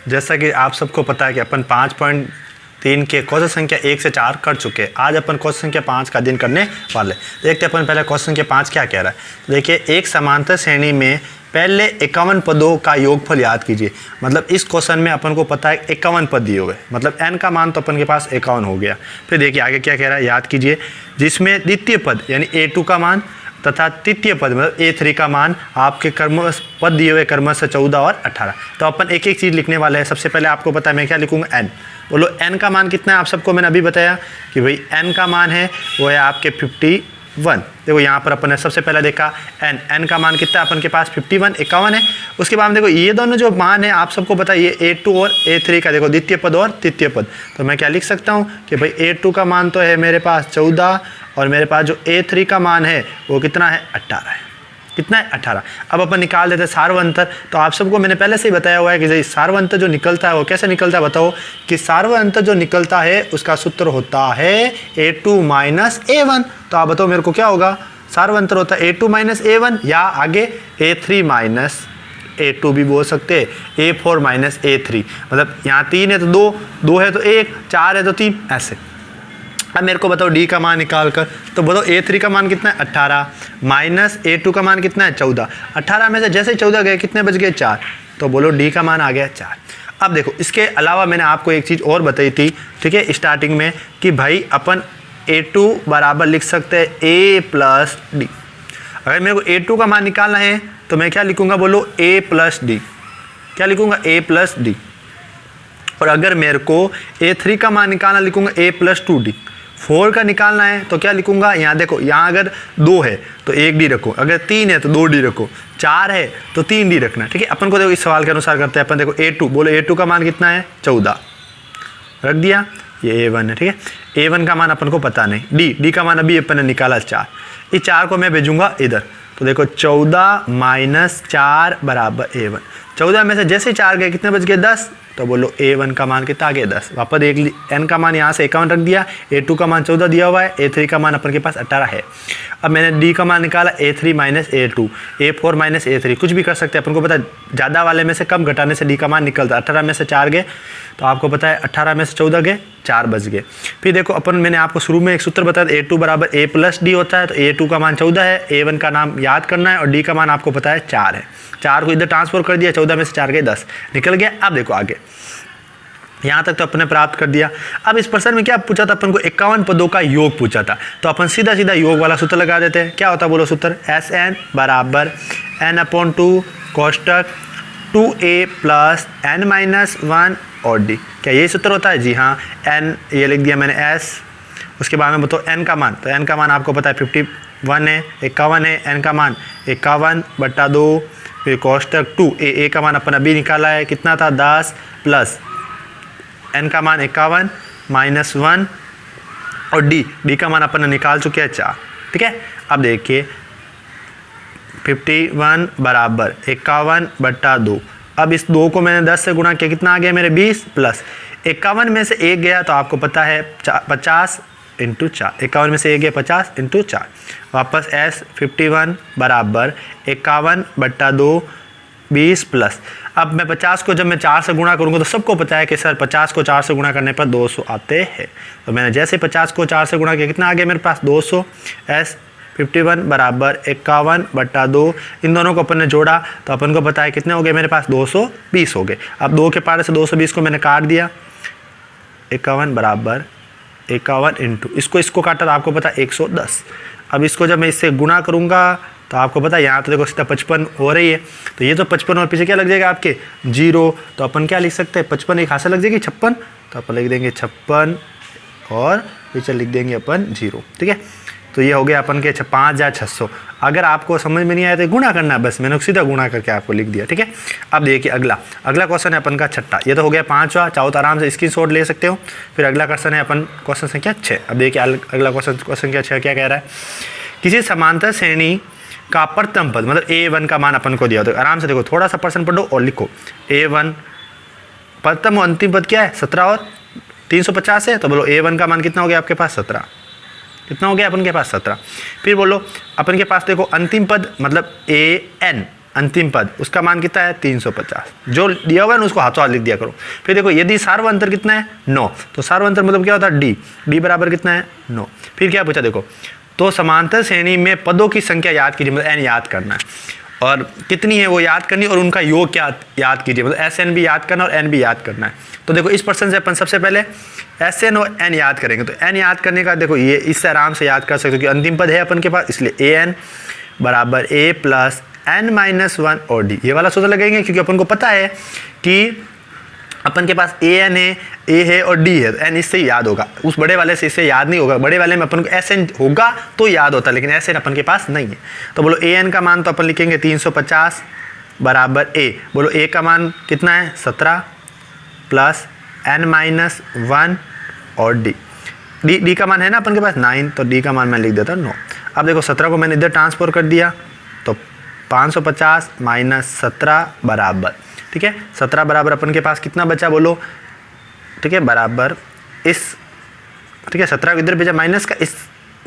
जैसा कि आप सबको पता है कि अपन 5.3 के क्वेश्चन संख्या 1 से 4 कर चुके हैं। आज अपन क्वेश्चन संख्या 5 का अध्ययन करने वाले। देखते हैं अपन पहले क्वेश्चन संख्या 5 क्या कह रहा है। तो देखिए, एक समांतर श्रेणी में पहले 51 पदों का योगफल याद कीजिए। मतलब इस क्वेश्चन में अपन को पता है 51 पद दिए हुए, मतलब n का मान तो अपन के पास 51 हो गया। फिर देखिए आगे क्या कह रहा है, याद कीजिए, जिसमें द्वितीय पद यानी a2 का मान तथा तृतीय पद मतलब a3 का मान आपके कर्मश पद दिए हुए कर्मश से 14 और 18। तो अपन एक एक चीज़ लिखने वाले हैं। सबसे पहले आपको पता है मैं क्या लिखूंगा, n। बोलो n का मान कितना है, आप सबको मैंने अभी बताया कि भाई n का मान है वो है आपके 51। देखो यहाँ पर अपन ने सबसे पहले देखा n का मान कितना है अपन के पास 51 है। उसके बाद देखो ये दोनों जो मान है आप सबको पता है ये a2 और a3 का, देखो द्वितीय पद और तृतीय पद। तो मैं क्या लिख सकता हूँ कि भाई a2 का मान तो है मेरे पास 14 और मेरे पास जो a3 का मान है वो कितना है 18 है। कितना है 18। अब अपन निकाल देते हैं सार्वअंतर। तो आप सबको मैंने पहले से ही बताया हुआ है कि सार्वअंतर जो निकलता है वो कैसे निकलता है, बताओ कि सार्वअंतर जो निकलता है उसका सूत्र होता है a2 माइनस a1। तो आप बताओ मेरे को क्या होगा, सार्वअंतर होता है a2 माइनस a1 या आगे a3 माइनस a2 भी बोल सकते हैं, a4 माइनस a3। मतलब यहाँ 3 है तो 2, 2 है तो 1, 4 है तो 3, ऐसे। अब मेरे को बताओ d का मान निकाल कर। तो बताओ a3 का मान कितना है 18 माइनस a2 का मान कितना है 14। 18 में से जैसे ही 14 गए कितने बच गए 4। तो बोलो d का मान आ गया 4। अब देखो इसके अलावा मैंने आपको एक चीज़ और बताई थी, ठीक है, स्टार्टिंग में कि भाई अपन a2 बराबर लिख सकते हैं a प्लस डी। अगर मेरे को a2 का मान निकालना है तो मैं क्या लिखूंगा, बोलो a प्लस डी। क्या लिखूंगा, a प्लस डी। और अगर मेरे को a3 का मान निकालना लिखूंगा a प्लस 2d। 4 का निकालना है तो क्या लिखूंगा, यहाँ देखो, यहाँ अगर 2 है तो 1d रखो, अगर 3 है तो 2d रखो, 4 है तो 3d रखना। ठीक है, अपन को देखो इस सवाल के अनुसार करते हैं अपन। देखो a2, बोलो a2 का मान कितना है 14, रख दिया, ये a1 है। ठीक है, a1 का मान अपन को पता नहीं, d का मान अभी अपन ने निकाला 4। इस 4 को मैं भेजूंगा इधर। तो देखो 14 माइनस 4 बराबर a1। 14 में से जैसे 4 गए कितने बच गए 10। तो बोलो a1 का मान कितना आ गया 10। वापस देख ली, n का मान यहाँ से 51 रख दिया, a2 का मान 14 दिया हुआ है, a3 का मान अपन के पास 18 है। अब मैंने d का मान निकाला a3 minus a2, a4 minus a3, कुछ भी कर सकते हैं। अपन को पता है ज़्यादा वाले में से कम घटाने से d का मान निकलता है। 18 में से 4 गए तो आपको पता है 18 में से 14 गए 4 बच गए। फिर देखो अपन, मैंने आपको शुरू में एक सूत्र बताया a2 बराबर a प्लस डी होता है। तो a2 का मान 14 है, a1 का नाम याद करना है और d का मान आपको पता है 4 है। 4 को इधर ट्रांसफर कर दिया, 14 में से 4 गए 10 निकल गया। अब देखो आगे, यहाँ तक तो अपने प्राप्त कर दिया। अब इस प्रश्न में क्या पूछा था, अपन को 51 पदों का योग पूछा था। तो अपन सीधा सीधा योग वाला सूत्र लगा देते हैं। क्या होता है बोलो सूत्र, Sn बराबर n/2 कोष्टक 2a plus n minus 1 और d। क्या ये सूत्र होता है? जी हाँ, n ये लिख दिया मैंने s। उसके बाद में बताओ n का मान। तो n का मान आपको पता है 51 है, 51 है, n का मान 51/2, फिर कोष्टक 2 a का मान अपन अभी निकाला है, कितना था 10 प्लस n का मान 51 माइनस 1 और d का मान अपन ने निकाल चुके हैं 4। ठीक है, अब देखिए 51 बराबर 51/2। अब इस 2 को मैंने 10 से गुणा किया, कितना आ गया मेरे 20 प्लस 51 में से 1 गया तो आपको पता है 50 × 4। 51 में से 1 गया 50 × 4। वापस s 51 बराबर 51/2 20 प्लस। अब मैं 50 को जब मैं 4 से गुणा करूँगा तो सबको पता है कि सर 50 को 4 से गुणा करने पर 200 आते हैं। तो मैंने जैसे 50 को 4 से गुणा किया, कितना आ गया मेरे पास 200। s 51 बराबर 51/2। इन दोनों को अपन ने जोड़ा तो अपन को पता है कितने हो गए मेरे पास 220 हो गए। अब 2 के पारे से 220 को मैंने काट दिया, 51 बराबर 51 इंटू इसको काटा तो आपको पता है 110। अब इसको जब मैं इससे गुणा करूँगा तो आपको पता है यहाँ तो देखो सीधा 55 हो रही है। तो ये तो 55 और पीछे क्या लग जाएगा आपके 0। तो अपन क्या लिख सकते हैं, 55 एक हाथ से लग जाएगी 56, तो अपन लिख देंगे 56 और पीछे लिख देंगे अपन 0। ठीक है, तो ये हो गया अपन के 5600। अगर आपको समझ में नहीं आया तो गुणा करना है, बस मैंने सीधा गुणा करके आपको लिख दिया। ठीक है, अब देखिए अगला क्वेश्चन है अपन का 6ठा। ये तो हो गया 5वां, चाहो तो आराम से स्क्रीनशॉट ले सकते हो। फिर अगला क्वेश्चन है अपन क्वेश्चन संख्या 6। अब देखिए अगला क्वेश्चन संख्या 6 क्या कह रहा है, किसी समांतर श्रेणी का प्रथम पद मतलब a1 का मान अपन को दिया। तो आराम से देखो, थोड़ा सा प्रश्न पढ़ो और लिखो। a1 प्रथम और अंतिम पद क्या है 17 और 350 है। तो बोलो a1 का मान कितना हो गया आपके पास 17। कितना हो गया अपन के पास 17। फिर बोलो अपन के पास देखो अंतिम पद मतलब an अंतिम पद उसका मान कितना है 350, जो दिया हुआ है ना उसको हाथों हाथ लिख दिया करो। फिर देखो यदि सार्वअंतर कितना है 9, तो सार्वअंतर मतलब क्या होता है डी बराबर कितना है 9। फिर क्या पूछा देखो, तो समांतर श्रेणी में पदों की संख्या याद कीजिए, मतलब एन याद करना है और कितनी है वो याद करनी और उनका योग क्या याद कीजिए, मतलब एस एन भी याद करना और एन भी याद करना है। तो देखो इस प्रश्न से अपन सबसे पहले एस एन और एन याद करेंगे। तो एन याद करने का देखो ये इससे आराम से याद कर सकते हो कि अंतिम पद है अपन के पास, इसलिए ए एन बराबर ए प्लस एन माइनस 1 और डी, ये वाला सूत्र लगेंगे क्योंकि अपन को पता है कि अपन के पास ए एन है, ए है और डी है, तो एन इससे याद होगा, उस बड़े वाले से इससे याद नहीं होगा। बड़े वाले में अपन को एस एन होगा तो याद होता है, लेकिन एस एन अपन के पास नहीं है। तो बोलो ए एन का मान तो अपन लिखेंगे 350 बराबर ए, बोलो ए का मान कितना है 17 प्लस एन माइनस 1 और डी का मान है ना अपन के पास 9, तो डी का मान मैं लिख देता हूँ 9। अब देखो 17 को मैंने इधर ट्रांसफर कर दिया तो 550 माइनस 17 बराबर, ठीक है 17 बराबर अपन के पास कितना बचा बोलो, ठीक है बराबर इस, ठीक है 17 को इधर भेजा माइनस का, इस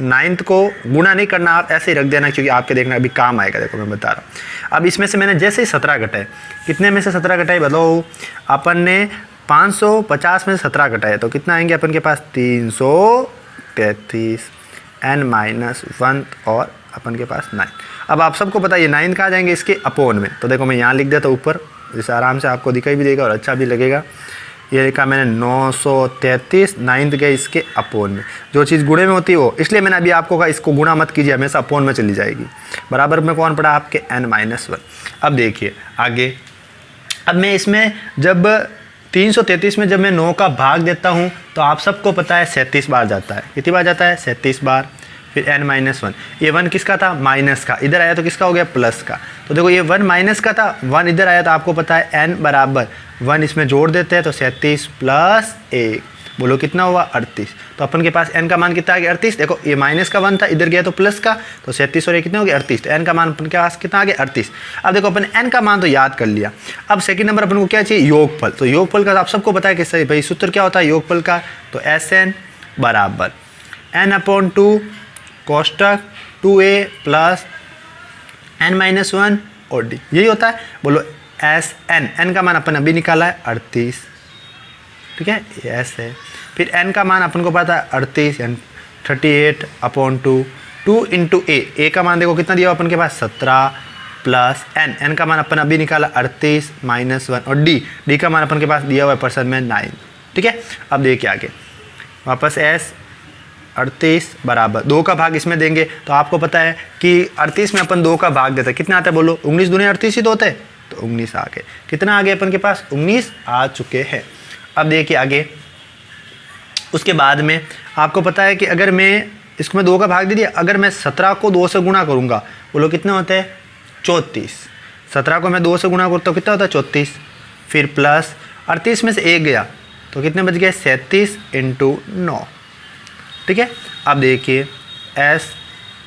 9th को गुणा नहीं करना, आप ऐसे ही रख देना क्योंकि आपके देखना अभी काम आएगा। देखो मैं बता रहा हूँ, अब इसमें से मैंने जैसे ही 17 घटाए, कितने में से 17 घटाए बताओ, अपन ने 550 में से 17 घटाए तो कितना आएंगे अपन के पास 333 एन माइनस 1 और अपन के पास 9। अब आप सबको पता है ये 9 कहाँ जाएंगे इसके अपोन में, तो देखो मैं यहाँ लिख देता हूँ ऊपर, जिससे आराम से आपको दिखाई भी देगा और अच्छा भी लगेगा। ये लिखा मैंने 933, 9th गए इसके अपोन में, जो चीज़ गुणे में होती है वो, इसलिए मैंने अभी आपको कहा इसको गुणा मत कीजिए, हमेशा अपोन में चली जाएगी। बराबर में कौन पड़ा आपके n माइनस 1। अब देखिए आगे, अब मैं इसमें जब 333 में जब मैं 9 का भाग देता हूँ तो आप सबको पता है 37 बार जाता है, कितनी बार जाता है 37 बार। फिर n माइनस 1, ये 1 किसका था माइनस का, इधर आया तो किसका हो गया प्लस का। तो देखो ये 1 माइनस का था, 1 इधर आया तो आपको पता है n बराबर 1 इसमें जोड़ देते हैं तो 37 प्लस 1, बोलो कितना हुआ 38। तो अपन के पास n का मान कितना आ गया 38। देखो ये माइनस का 1 था, इधर गया तो प्लस का, तो 37 और ये कितने हो गए 38, तो n का मान अपन के पास कितना आ गया 38। अब देखो अपन n का मान तो याद कर लिया, अब सेकंड नंबर अपन को क्या चाहिए योगफल। तो योगफल का आप सबको पता है कि भाई सूत्र क्या होता है योगफल का, तो एस एन बराबर n/2 कोष्टक 2a plus n minus 1 और डी, यही होता है। बोलो एस n का मान अपन अभी निकाला है 38, ठीक है ये एस है। फिर n का मान अपन को पता है 38 यानी 38/2, 2 इंटू a का मान देखो कितना दिया अपन के पास 17 प्लस n का मान अपन अभी निकाला 38 माइनस 1 और डी का मान अपन के पास दिया हुआ है परसेंट में 9, ठीक है। अब देखिए आगे वापस एस 38 बराबर 2 का भाग इसमें देंगे तो आपको पता है कि 38 में अपन 2 का भाग देते हैं, कितना आता है बोलो 19 दूनी 38 ही तो होते हैं, तो 19 आ गए। कितना आ गए अपन के पास 19 आ चुके हैं। अब देखिए आगे, उसके बाद में आपको पता है कि अगर मैं इसको मैं 2 का भाग दे दिया, अगर मैं 17 को 2 से गुणा करूँगा बोलो कितना होता है 34, 17 को मैं 2 से गुणा करता हूँ कितना होता है 34, फिर प्लस 38 में से 1 गया तो कितने बच गए 37 इंटू 9, ठीक है। अब देखिए एस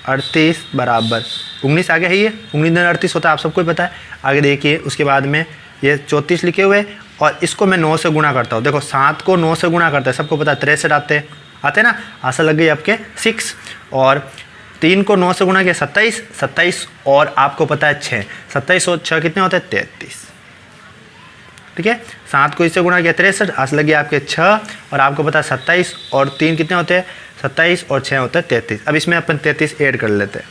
38 बराबर 19 आ गया है, ये 19 दिन 38 होता है आप सबको ही पता है। आगे देखिए उसके बाद में ये 34 लिखे हुए और इसको मैं 9 से गुणा करता हूँ। देखो 7 को 9 से गुणा करता है सबको पता है 63 आते ना, आशा लग गई आपके 6, और 3 को 9 से गुणा किया 27 और आपको पता है 6, 27 और 6 कितने होते हैं 33, ठीक है। 7 को इससे गुणा किया 63, आशा लगी आपके 6 और आपको पता है 27 और 3 कितने होते हैं 27 और 6 होता है 33। अब इसमें अपन 33 ऐड कर लेते हैं,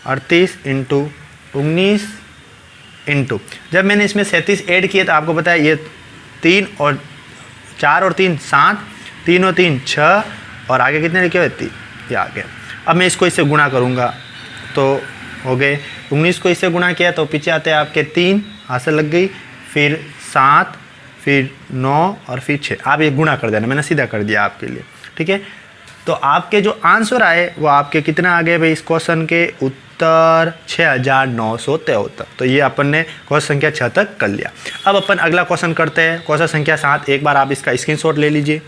38 इंटू 19 इंटू, जब मैंने इसमें 37 ऐड किए तो आपको पता है ये 3 और 4 और 3 7, 3 और 3 6 और आगे कितने लिखे हुए 3, ये आ गया। अब मैं इसको इससे गुणा करूँगा तो हो गए 19 को इससे गुणा किया तो पीछे आते हैं आपके 3, आशा लग गई, फिर 7, फिर 9 और फिर 6। आप ये गुणा कर देना, मैंने सीधा कर दिया आपके लिए, ठीक है। तो आपके जो आंसर आए वो आपके कितना आ गए भाई इस क्वेश्चन के उत्तर 6973। तो ये अपन ने क्वेश्चन संख्या 6 तक कर लिया। अब अपन अगला क्वेश्चन करते हैं, क्वेश्चन संख्या 7। एक बार आप इसका स्क्रीनशॉट ले लीजिए।